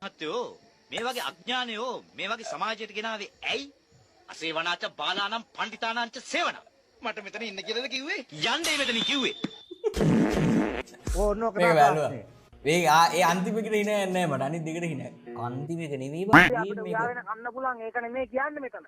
මහත්තයෝ මේ වගේ අඥානයෝ මේ වගේ සමාජයට ගෙනාවේ ඇයි? අසේවනාච බාලානම් පණ්ඩිතානාංච සේවන. මට මෙතන ඉන්න කියලාද කිව්වේ? යන්නේ මෙතනින් කිව්වේ. ඕනෝක මේක බැලුවා. ඒ අන්තිම එකට හින නැහැ මට අනිත් දෙකට හින. අන්තිම එක නෙමෙයි බං. මේක කන්න පුළුවන් ඒක නෙමෙයි කියන්නේ මෙතන.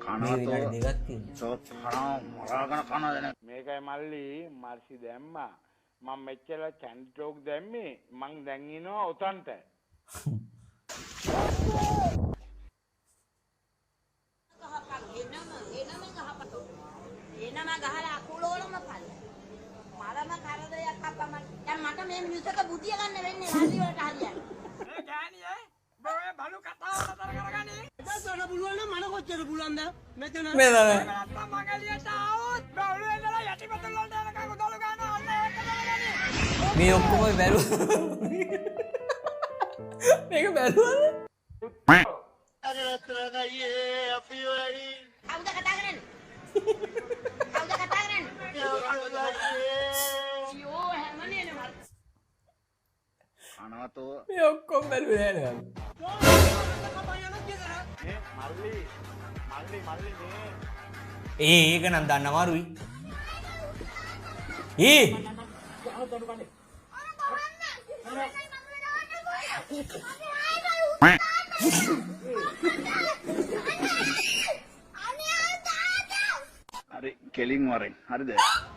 කනවතෝ දෙකක් තියෙනවා. මරාගෙන කනද මේකයි මල්ලි මර්සි දැම්මා මම මෙච්චර චැන්ටෝක් දැම්මේ මං දැන් ඉනවා උතන්ට එනම ගහලා අකුලෝලම පල්ල මලම කරදයක් අප්පා දැන් මට මේ මිනිස්සුක බුදිය ගන්න වෙන්නේ හරි වලට හරියන්නේ ඒ ගෑණියේ බෝ බලු කතාව නතර කරගන්නේ එතන පුළුවන් නම් මන කොච්චර පුළුවන්ද මෙතන මේ තමයි නැත්තම් මගලියට ආවොත් බවුල වෙනලා යටිපතුල් වලට යනකම් උදළු ගන්නවා අන්න ඒක කරගන්නේ මේ ඔක්කොම බැලුවා මේක බැලුවද අර රත්තරගයේ අපි වෙයි කවුද කතා කරන්නේ කවුද කතා කරන්නේ යෝ හැමනේ නේ කනවතෝ මේ ඔක්කොම බැලුවේ නෑ නේද මල්ලි ඒක නම් දන්න අමාරුයි ඒ හරි කෙලින් වරෙන් හරිද?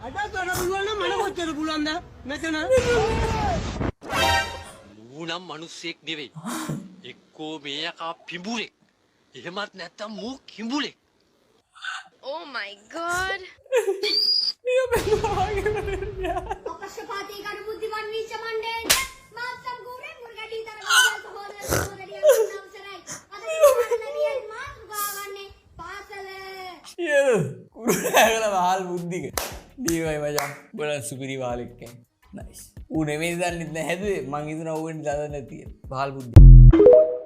අද තන පුළුවන් නම් මන කොච්චර පුළුවන්ද මෙතන ඌනම් මිනිස්සෙක් නෙවෙයි. එක්කෝ මේකා පිඹුරෙක්. එහෙමත් නැත්තම් මූ කිඹුලෙක්. Oh my god. මේ බැලුවා ඔකෂපාතී කරු බුද්ධිමන් වීච මණ්ඩේ මාත්සම් ගුරේ මුර්ගටි තරග සහෝදර සහෝදරියන් අවසරයි අද නදියන් මාතුගාවන්නේ පාසල කුරුණෑගල වහල් බුද්ධික දීවයි මචං බලන් සුපිරි වාලෙක් කියන්නේ නයිස් ඌ නෙමෙයි දන්නෙත් නැහැ හැදුවේ මං හිතනවා ඌ වෙන්නේ දන්නේ නැති කියලා වහල් බුද්ධික